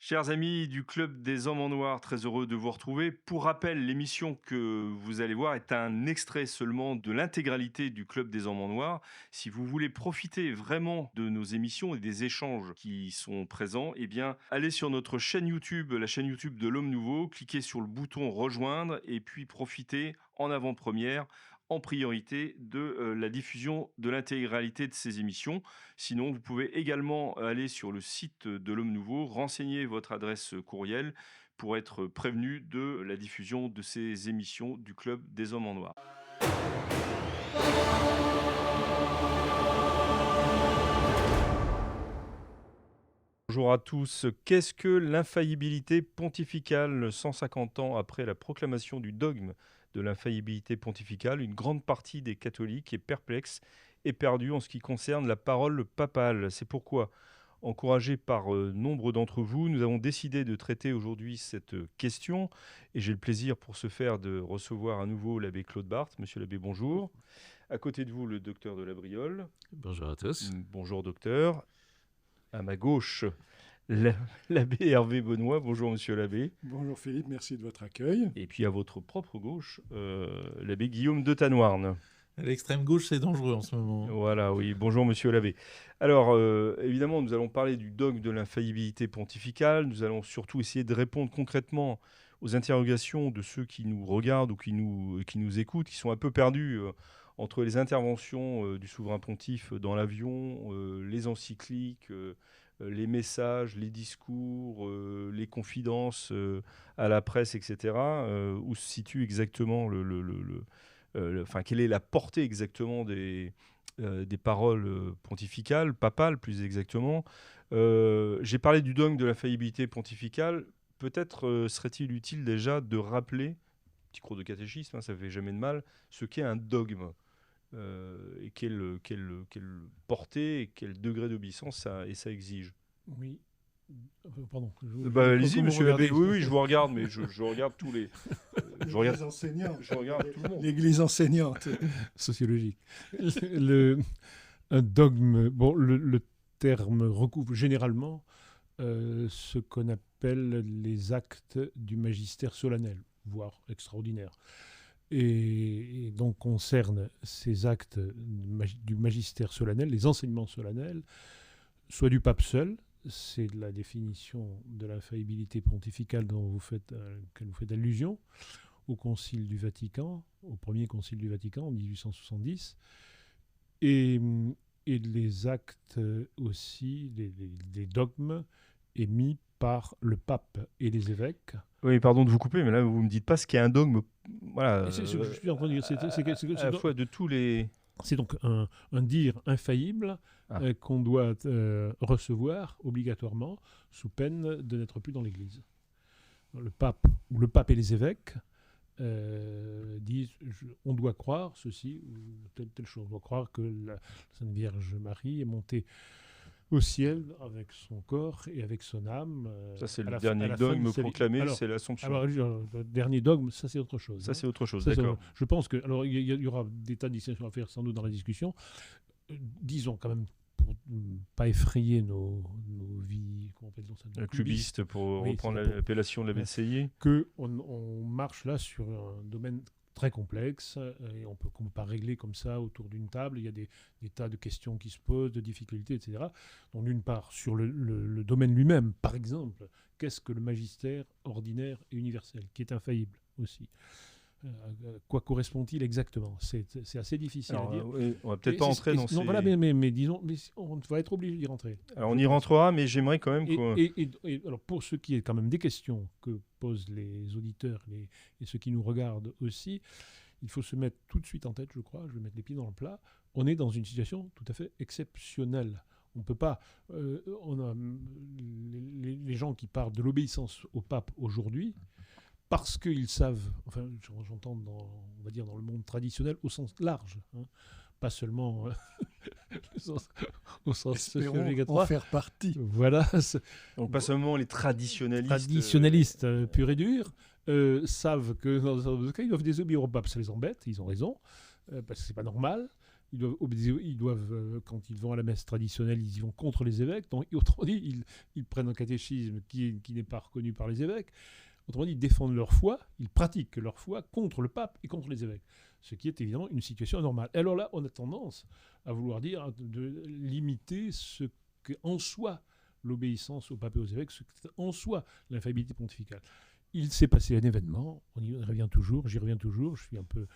Chers amis du Club des Hommes en Noir, très heureux de vous retrouver. Pour rappel, l'émission que vous allez voir est un extrait seulement de l'intégralité du Club des Hommes en Noir. Si vous voulez profiter vraiment de nos émissions et des échanges qui sont présents, eh bien, allez sur notre chaîne YouTube, la chaîne YouTube de l'Homme Nouveau, cliquez sur le bouton rejoindre et puis profitez en avant-première, en priorité de la diffusion de l'intégralité de ces émissions. Sinon, vous pouvez également aller sur le site de l'Homme Nouveau, renseigner votre adresse courriel pour être prévenu de la diffusion de ces émissions du Club des Hommes en Noir. Bonjour à tous. Qu'est-ce que l'infaillibilité pontificale 150 ans après la proclamation du dogme de l'infaillibilité pontificale? Une grande partie des catholiques est perplexe et perdue en ce qui concerne la parole papale. C'est pourquoi, encouragés par nombre d'entre vous, nous avons décidé de traiter aujourd'hui cette question. Et j'ai le plaisir pour ce faire de recevoir à nouveau l'abbé Claude Barthes. Monsieur l'abbé, bonjour. À côté de vous, le docteur de la Briole. Bonjour à tous. Bonjour docteur. À ma gauche, l'abbé Hervé Benoît. Bonjour monsieur l'abbé. Bonjour Philippe, merci de votre accueil. Et puis à votre propre gauche, l'abbé Guillaume de Tanoirne. À l'extrême gauche, c'est dangereux en ce moment. Voilà, oui. Bonjour monsieur l'abbé. Alors, évidemment, nous allons parler du dogme de l'infaillibilité pontificale. Nous allons surtout essayer de répondre concrètement aux interrogations de ceux qui nous regardent ou qui nous écoutent, qui sont un peu perdus entre les interventions du souverain pontife dans l'avion, les encycliques, les messages, les discours, les confidences à la presse, etc. Où se situe exactement quelle est la portée exactement des paroles pontificales, papales plus exactement. J'ai parlé du dogme de l'infaillibilité pontificale. Peut-être serait-il utile déjà de rappeler, petit cours de catéchisme, hein, ça ne fait jamais de mal, ce qu'est un dogme. Et quelle portée et quel degré d'obéissance ça exige. Oui. Pardon. Allez-y, monsieur l'abbé. Oui, je vous regarde, mais je regarde tous les. Je regarde enseignants. Je regarde tout le monde. L'Église enseignante. Sociologique. Un dogme, bon, le terme recouvre généralement ce qu'on appelle les actes du magistère solennel, voire extraordinaire. Et donc concerne ces actes du magistère solennel, les enseignements solennels, soit du pape seul, c'est la définition de l'infaillibilité pontificale que vous faites allusion, au Concile du Vatican, au premier Concile du Vatican en 1870, et les actes aussi, des dogmes émis par le pape et les évêques. Oui, pardon de vous couper, mais là, vous ne me dites pas ce qu'est un dogme. Voilà. C'est ce que je suis en train de dire. À la fois de tous les... C'est donc un dire infaillible qu'on doit recevoir obligatoirement sous peine de n'être plus dans l'Église. Le pape et les évêques disent on doit croire ceci ou telle chose. On doit croire que la Sainte Vierge Marie est montée au ciel avec son corps et avec son âme. Ça, c'est le dernier dogme proclamé, c'est l'Assomption. Alors, le dernier dogme, ça, c'est autre chose. Ça, c'est autre chose, d'accord. Je pense que... Alors, il y aura des tas de distinctions à faire sans doute dans la discussion. Disons quand même, pour ne pas effrayer nos vies... Comment appelle-t-on ça ? Cubistes, pour reprendre l'appellation de la BCI. Qu'on marche là sur un domaine très complexe et on peut pas régler comme ça autour d'une table. Il y a des tas de questions qui se posent, de difficultés, etc. Donc d'une part, sur le domaine lui-même, par exemple, qu'est-ce que le magistère ordinaire et universel, qui est infaillible aussi quoi correspond-il exactement ? C'est assez difficile à dire. Oui, on va peut-être pas entrer dans ces... Non, voilà, mais disons, on va être obligé d'y rentrer. Alors on y rentrera, mais j'aimerais quand même... Alors pour ce qui est quand même des questions que posent les auditeurs et ceux qui nous regardent aussi, il faut se mettre tout de suite en tête, je crois, je vais mettre les pieds dans le plat, on est dans une situation tout à fait exceptionnelle. On ne peut pas... on a les gens qui parlent de l'obéissance au pape aujourd'hui, parce qu'ils savent, enfin j'entends on va dire dans le monde traditionnel au sens large, hein, pas seulement au sens sociologique en faire partie. Voilà. Donc pas seulement les traditionnalistes. Traditionnalistes purs et durs savent que dans ce cas ils doivent désobéir au pape, ça les embête, ils ont raison, parce que c'est pas normal. ils doivent quand ils vont à la messe traditionnelle, ils y vont contre les évêques. Donc, autrement dit, ils prennent un catéchisme qui n'est pas reconnu par les évêques. Autrement dit, ils défendent leur foi, ils pratiquent leur foi contre le pape et contre les évêques. Ce qui est évidemment une situation anormale. Et alors là, on a tendance à vouloir dire de limiter ce qu'en soi l'obéissance au pape et aux évêques, ce qu'en soi l'infaillibilité pontificale. Il s'est passé un événement, j'y reviens toujours, je suis un peu...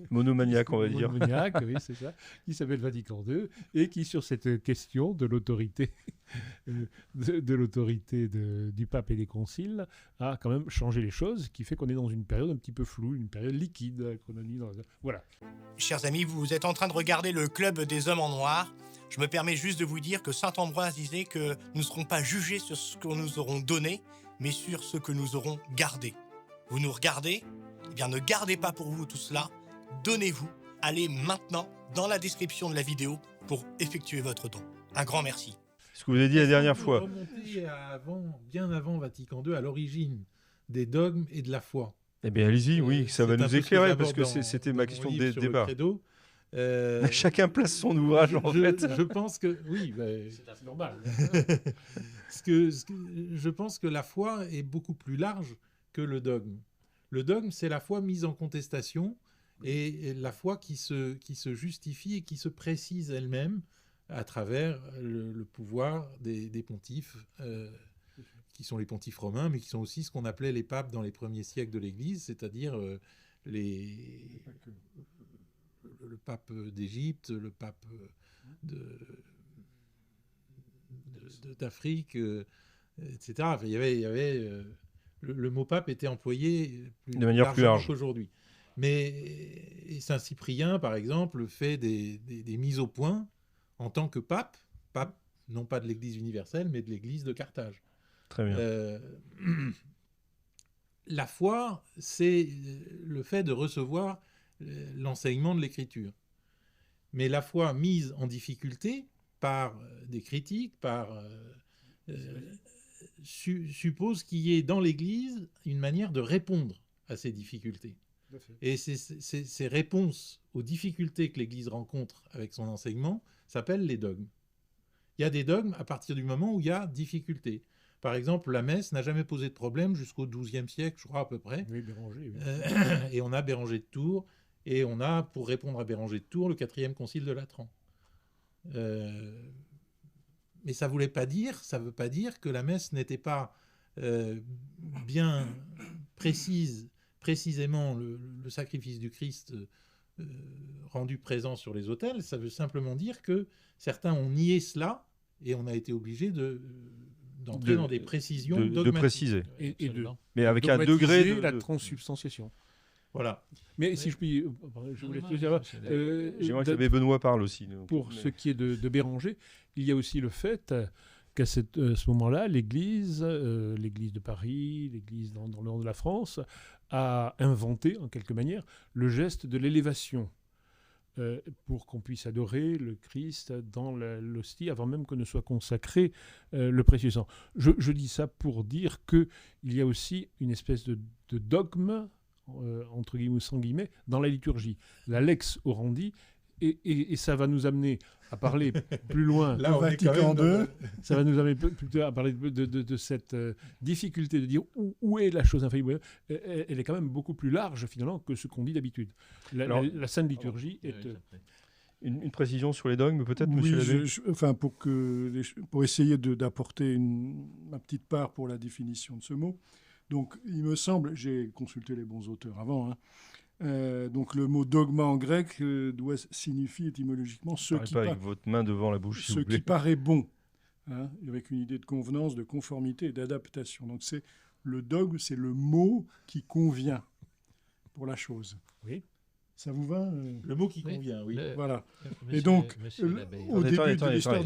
Monomaniaque, on va dire. Monomaniaque, oui, c'est ça, qui s'appelle Vatican II, et qui, sur cette question de l'autorité de l'autorité du pape et des conciles, a quand même changé les choses, qui fait qu'on est dans une période un petit peu floue, une période liquide, voilà. Chers amis, vous êtes en train de regarder le Club des Hommes en Noir. Je me permets juste de vous dire que saint Ambroise disait que nous ne serons pas jugés sur ce que nous aurons donné, mais sur ce que nous aurons gardé. Vous nous regardez ? Eh bien, ne gardez pas pour vous tout cela. Donnez-vous. Allez maintenant dans la description de la vidéo pour effectuer votre don. Un grand merci. Ce que vous avez dit la dernière fois. Remonter bien avant Vatican II, à l'origine des dogmes et de la foi. Eh bien, allez-y, oui, ça va nous éclairer, parce que c'était ma question de débat. Chacun place son ouvrage, en fait. Je pense que... Oui, c'est normal. Je pense que la foi est beaucoup plus large que le dogme. Le dogme, c'est la foi mise en contestation et la foi qui se justifie et qui se précise elle-même à travers le pouvoir des pontifes, qui sont les pontifes romains, mais qui sont aussi ce qu'on appelait les papes dans les premiers siècles de l'Église, c'est-à-dire le pape d'Égypte, le pape d'Afrique, etc. Enfin, il y avait le mot pape était employé de manière plus large qu'aujourd'hui. Mais Saint Cyprien, par exemple, fait des mises au point en tant que pape, non pas de l'Église universelle, mais de l'Église de Carthage. Très bien. La foi, c'est le fait de recevoir l'enseignement de l'Écriture. Mais la foi mise en difficulté par des critiques, suppose qu'il y ait dans l'Église une manière de répondre à ces difficultés. Et ces réponses aux difficultés que l'Église rencontre avec son enseignement s'appellent les dogmes. Il y a des dogmes à partir du moment où il y a difficulté. Par exemple, la messe n'a jamais posé de problème jusqu'au XIIe siècle, je crois, à peu près. Oui, Béranger. Oui. Et on a Béranger de Tours, et on a, pour répondre à Béranger de Tours, le 4e concile de Latran. Mais ça ne veut pas dire que la messe n'était pas bien précisément le sacrifice du Christ rendu présent sur les autels. Ça veut simplement dire que certains ont nié cela, et on a été obligé d'entrer dans des précisions dogmatiques. De préciser. Mais avec un degré de... la transsubstantiation. Voilà. Mais si je puis... je voulais te dire... J'aimerais que l'abbé Benoît parle aussi. Pour ce qui est de Béranger, il y a aussi le fait qu'à ce moment-là, l'Église de Paris, l'Église dans le nord de la France, a inventé, en quelque manière, le geste de l'élévation pour qu'on puisse adorer le Christ dans l'hostie avant même que ne soit consacré le précieux sang. Je dis ça pour dire qu'il y a aussi une espèce de dogme, entre guillemets ou sans guillemets, dans la liturgie. La lex orandi, et ça va nous amener à parler plus loin. Là, Vatican II. Ça va nous amener plutôt à parler de cette difficulté de dire où est la chose infaillible. Elle est quand même beaucoup plus large, finalement, que ce qu'on dit d'habitude. La Sainte Liturgie est... Une précision sur les dogmes, peut-être, monsieur l'abbé ? Pour essayer d'apporter ma petite part pour la définition de ce mot. Donc, il me semble, j'ai consulté les bons auteurs avant, donc le mot dogma en grec doit signifier étymologiquement ce qui avec votre main devant la bouche, ce qui paraît bon, avec une idée de convenance, de conformité et d'adaptation. Donc le dogme, c'est le mot qui convient pour la chose. Oui. Ça vous va Le mot qui convient, oui. Voilà. Et donc, au début de l'histoire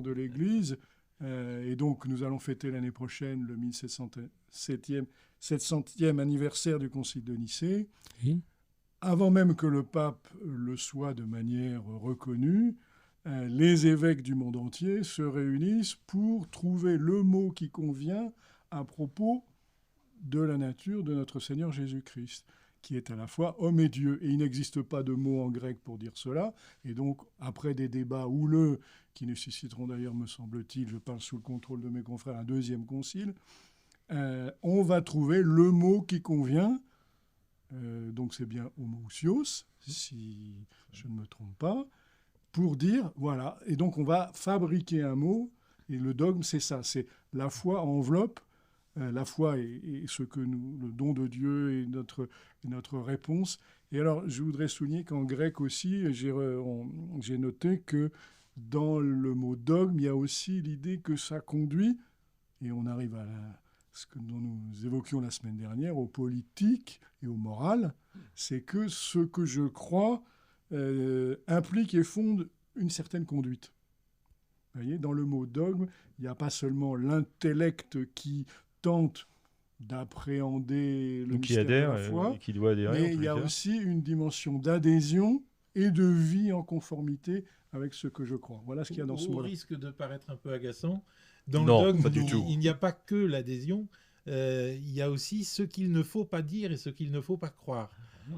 de l'Église, et donc nous allons fêter l'année prochaine le 1700e anniversaire du Concile de Nicée. Oui. Avant même que le pape le soit de manière reconnue, les évêques du monde entier se réunissent pour trouver le mot qui convient à propos de la nature de notre Seigneur Jésus-Christ, qui est à la fois homme et Dieu. Et il n'existe pas de mot en grec pour dire cela. Et donc, après des débats houleux, qui nécessiteront d'ailleurs, me semble-t-il, je parle sous le contrôle de mes confrères, un deuxième concile, on va trouver le mot qui convient. Donc c'est bien homoousios, si je ne me trompe pas, pour dire, voilà. Et donc on va fabriquer un mot, et le dogme, c'est ça, c'est la foi enveloppe. La foi est ce que nous, le don de Dieu est notre réponse. Et alors, je voudrais souligner qu'en grec aussi, j'ai noté que dans le mot dogme, il y a aussi l'idée que ça conduit, et on arrive à ce que dont nous évoquions la semaine dernière, au politique et au moral, c'est que ce que je crois implique et fonde une certaine conduite. Vous voyez, dans le mot dogme, il n'y a pas seulement l'intellect qui tente d'appréhender le mystère de la foi, qui doit adhérer, mais il y a aussi une dimension d'adhésion et de vie en conformité avec ce que je crois. Voilà ce qu'il y a dans ce mot-là. Au risque de paraître un peu agaçant, dans non, le dogme, pas du tout. Il n'y a pas que l'adhésion, il y a aussi ce qu'il ne faut pas dire et ce qu'il ne faut pas croire.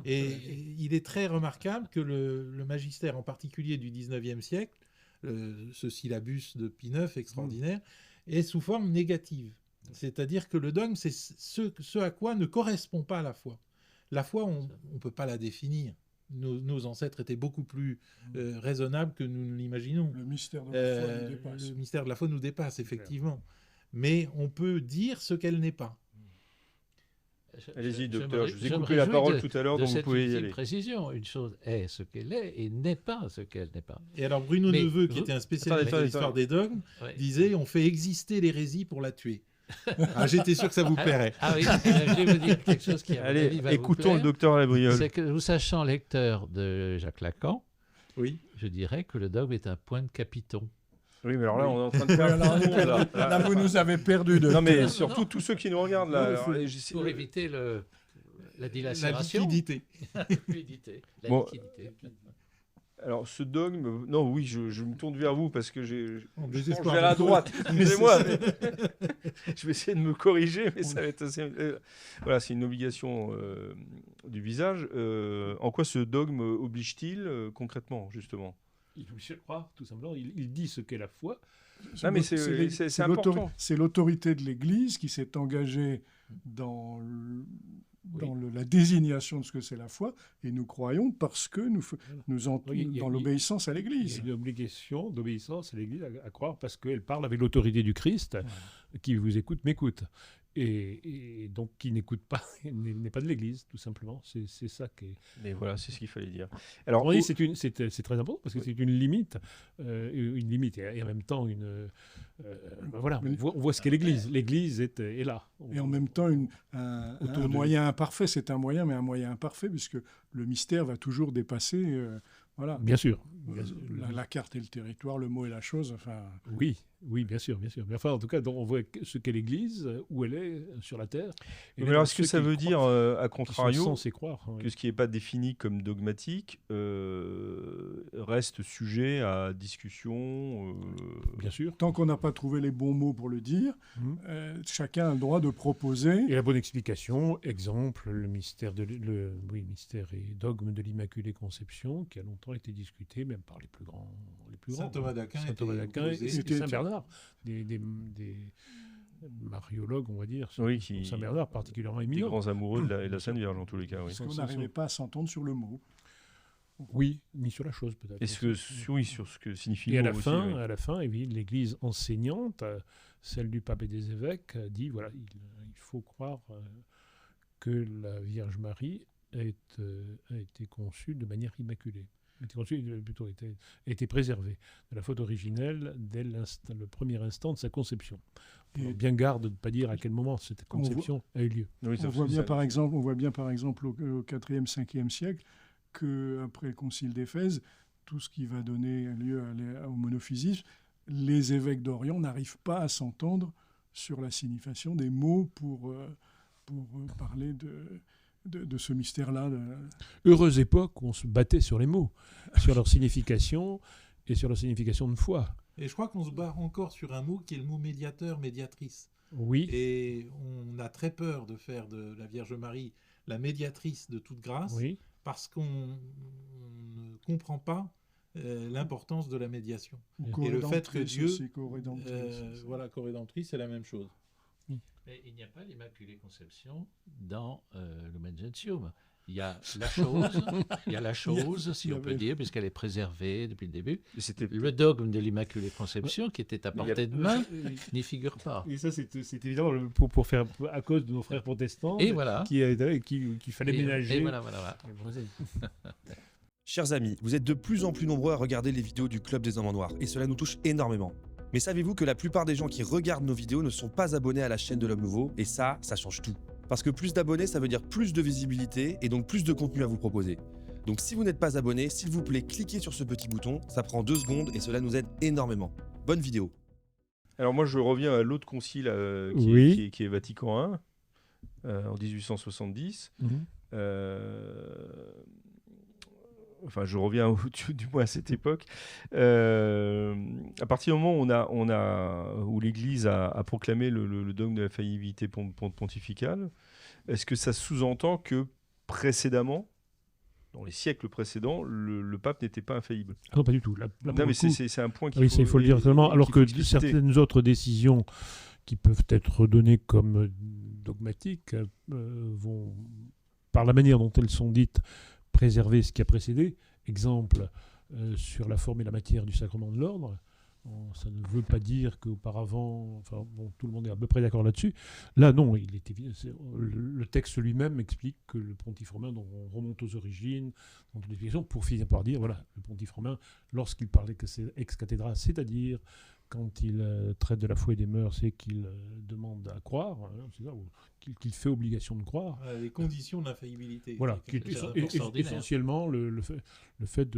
Et il est très remarquable que le magistère, en particulier du XIXe siècle, ce syllabus de Pie IX extraordinaire, est sous forme négative. C'est-à-dire que le dogme, c'est ce à quoi ne correspond pas la foi. La foi, on ne peut pas la définir. Nos ancêtres étaient beaucoup plus raisonnables que nous ne l'imaginons. Le mystère de la foi nous dépasse. Le mystère de la foi nous dépasse, effectivement. Mais on peut dire ce qu'elle n'est pas. Allez-y, docteur, je vous ai coupé la parole tout à l'heure, donc vous pouvez y aller. Précision, une chose est ce qu'elle est et n'est pas ce qu'elle n'est pas. Et alors Bruno Neveu, qui était un spécialiste de l'histoire des dogmes, disait on fait exister l'hérésie pour la tuer. J'étais sûr que ça vous plairait. Oui, je vais vous dire quelque chose qui va Allez, vous plaire. écoutons le docteur Labriole. C'est que vous sachant lecteur de Jacques Lacan, oui, je dirais que le dogme est un point de capiton. Oui, mais alors là, on est en train de faire là, vous nous avez perdu. Non, mais surtout tous ceux qui nous regardent là. Pour éviter la dilacération. La liquidité. La liquidité. Alors, ce dogme, non, oui, je me tourne vers vous parce que je vais vers la droite. Excusez-moi. Je vais essayer de me corriger, mais ça va être assez. Voilà, c'est une obligation du visage. En quoi ce dogme oblige-t-il concrètement, justement ? Il faut le croire, tout simplement. Il dit ce qu'est la foi. Ah, mais c'est important. C'est l'autorité de l'Église qui s'est engagée dans la désignation de ce que c'est la foi, et nous croyons parce que nous entrons dans l'obéissance à l'Église. Il y a une obligation d'obéissance à l'Église à croire parce qu'elle parle avec l'autorité du Christ, qui vous écoute, m'écoute. Et donc qui n'écoute pas, n'est pas de l'Église, tout simplement. C'est ça qui est... Mais voilà, c'est ce qu'il fallait dire. Alors, c'est très important parce que c'est une limite, et en même temps voilà, on voit ce qu'est l'Église. L'Église est là. Et en même temps, un moyen imparfait, c'est un moyen, mais un moyen imparfait, puisque le mystère va toujours dépasser... voilà. Bien sûr. La carte et le territoire, le mot et la chose. Enfin... Oui, bien sûr. Mais enfin, en tout cas, on voit ce qu'est l'Église, où elle est sur la terre. Mais alors, est-ce que ça veut dire, à contrario, croire, que ce qui n'est pas défini comme dogmatique reste sujet à discussion Bien sûr. Tant qu'on n'a pas trouvé les bons mots pour le dire, chacun a le droit de proposer. Et la bonne explication, exemple, le mystère et dogme de l'Immaculée Conception, qui a longtemps été discuté, même par les plus grands. Saint Thomas d'Aquin et Saint Bernard, des mariologues, on va dire, Saint Bernard particulièrement éminent. Des grands amoureux de la Sainte Vierge, en tous les cas. Oui. Parce qu'on n'arrivait pas à s'entendre sur le mot. Oui, ni sur la chose peut-être. Sur ce que signifie le mot aussi. Et à la fin, l'Église enseignante, celle du pape et des évêques, dit voilà, il faut croire que la Vierge Marie a été conçue de manière immaculée. A été préservée de la faute originelle dès le premier instant de sa conception. Bien garde de ne pas dire à quel moment cette conception a eu lieu. Oui, on voit bien par exemple au 4e, 5e siècle qu'après le concile d'Éphèse, tout ce qui va donner lieu au monophysisme, les évêques d'Orient n'arrivent pas à s'entendre sur la signification des mots pour parler de ce mystère-là. Heureuse époque où on se battait sur les mots, sur leur signification et sur leur signification de foi. Et je crois qu'on se bat encore sur un mot qui est le mot médiateur, médiatrice. Oui. Et on a très peur de faire de la Vierge Marie la médiatrice de toute grâce, Oui. parce qu'on ne comprend pas l'importance de la médiation. Et le fait que Dieu, voilà, co-rédemptrice, c'est la même chose. Mais il n'y a pas l'Immaculée Conception dans le Gentium. Il y a la chose, si on peut dire, puisqu'elle est préservée depuis le début. Le dogme de l'Immaculée Conception, qui était à portée de main, n'y figure pas. Et ça, c'est évidemment pour faire, à cause de nos frères protestants, Et voilà. qu'il fallait ménager. Et voilà. Chers amis, vous êtes de plus en plus nombreux à regarder les vidéos du Club des Hommes en Noir, et cela nous touche énormément. Mais savez-vous que la plupart des gens qui regardent nos vidéos ne sont pas abonnés à la chaîne de l'Homme Nouveau, et ça change tout. Parce que plus d'abonnés, ça veut dire plus de visibilité, et donc plus de contenu à vous proposer. Donc si vous n'êtes pas abonné, s'il vous plaît, cliquez sur ce petit bouton, ça prend 2 secondes, et cela nous aide énormément. Bonne vidéo. Alors moi, je reviens à l'autre concile qui est Vatican I, en 1870. Enfin, je reviens du moins à cette époque. À partir du moment où l'Église a proclamé le dogme de la faillibilité pontificale, est-ce que ça sous-entend que précédemment, dans les siècles précédents, le pape n'était pas infaillible? Non, pas du tout. Non, mais c'est un point il faut le dire clairement. Alors que certaines autres décisions qui peuvent être données comme dogmatiques vont, par la manière dont elles sont dites, préserver ce qui a précédé. Exemple, sur la forme et la matière du sacrement de l'ordre. Ça ne veut pas dire qu'auparavant, tout le monde est à peu près d'accord là-dessus. Là, non, le texte lui-même explique que le pontife romain, dont on remonte aux origines, dans toute l'explication, pour finir par dire, voilà, le pontife romain, lorsqu'il parlait que c'est ex cathedra, c'est-à-dire quand il traite de la foi et des mœurs et qu'il demande à croire, c'est ça, qu'il fait obligation de croire. Les conditions de l'infaillibilité. Voilà, essentiellement le fait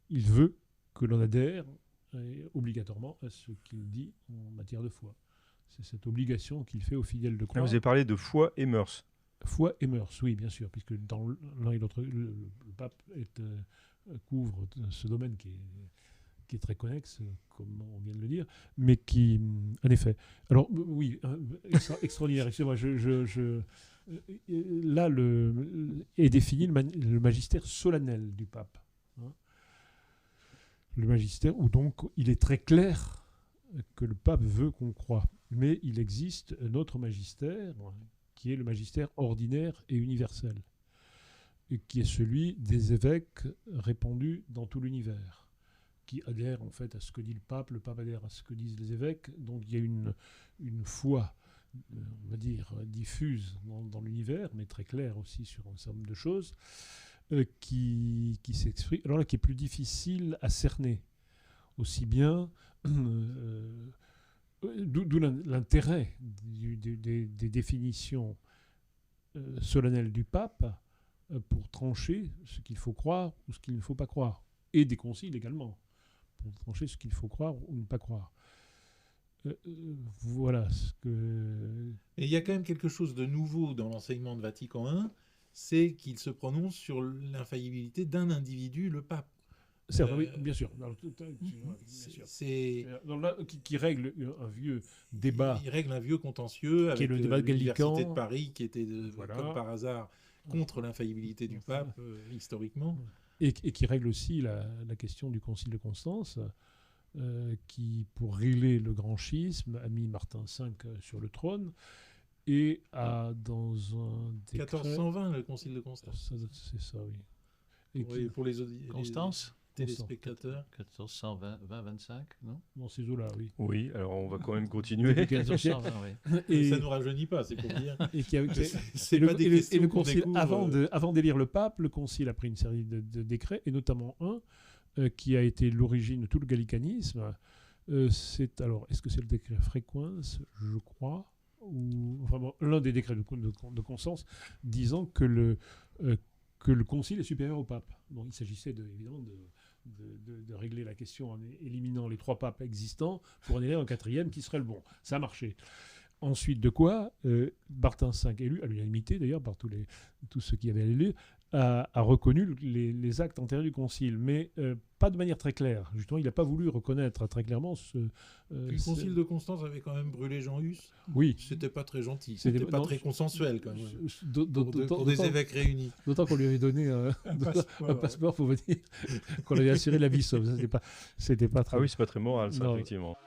il veut que l'on adhère obligatoirement à ce qu'il dit en matière de foi. C'est cette obligation qu'il fait aux fidèles de croire. Vous avez parlé de foi et mœurs. Foi et mœurs, oui, bien sûr, puisque dans l'un et l'autre, le pape couvre ce domaine qui est très connexe, comme on vient de le dire, mais qui, en effet... Alors, oui, extraordinaire. Excusez-moi, là, est défini le magistère solennel du pape. Le magistère où donc il est très clair que le pape veut qu'on croie. Mais il existe un autre magistère qui est le magistère ordinaire et universel, et qui est celui des évêques répandus dans tout l'univers, qui adhèrent en fait à ce que dit le pape adhère à ce que disent les évêques. Donc il y a une foi, on va dire, diffuse dans l'univers, mais très claire aussi sur un certain nombre de choses, qui s'exprime, alors là, qui est plus difficile à cerner, aussi bien, d'où l'intérêt des définitions solennelles du pape pour trancher ce qu'il faut croire ou ce qu'il ne faut pas croire, et des conciles également, pour trancher ce qu'il faut croire ou ne pas croire. Voilà ce que... Et il y a quand même quelque chose de nouveau dans l'enseignement de Vatican I, c'est qu'il se prononce sur l'infaillibilité d'un individu, le pape. Certes, oui, bien sûr. C'est qui règle un vieux débat. Il règle un vieux contentieux avec le débat l'Université de Paris, qui était, comme par hasard, contre l'infaillibilité du pape, historiquement. Et qui règle aussi la question du Concile de Constance, qui, pour régler le grand schisme, a mis Martin V sur le trône. Et dans un décret... 1420, le Concile de Constance. C'est ça, oui. Et pour les Constance téléspectateurs. 1420-25, non? Dans ces eaux-là, oui. Oui, alors on va quand même continuer. 1420, oui. Et ça ne nous rajeunit pas, c'est pour dire. Et le concile, avant d'élire le pape, le concile a pris une série de décrets, et notamment un qui a été l'origine de tout le gallicanisme. Est-ce que c'est le décret Frequens, je crois, ou l'un des décrets de Constance, disant que le concile est supérieur au pape. Donc il s'agissait évidemment de régler la question en éliminant les 3 papes existants pour en élire un 4e qui serait le bon. Ça a marché. Ensuite de quoi, Martin V, élu, à l'unanimité d'ailleurs par tous ceux qui avaient l'élu, a reconnu les actes antérieurs du concile, mais pas de manière très claire. Justement, il n'a pas voulu reconnaître très clairement le concile de Constance avait quand même brûlé Jean Hus. Oui. C'était pas très gentil. C'était pas très consensuel quand même. Pour des évêques réunis. D'autant qu'on lui avait donné un passeport pour venir, qu'on lui avait assuré la vie sauve. C'était pas très. Ah oui, c'est pas très moral, ça, non. effectivement.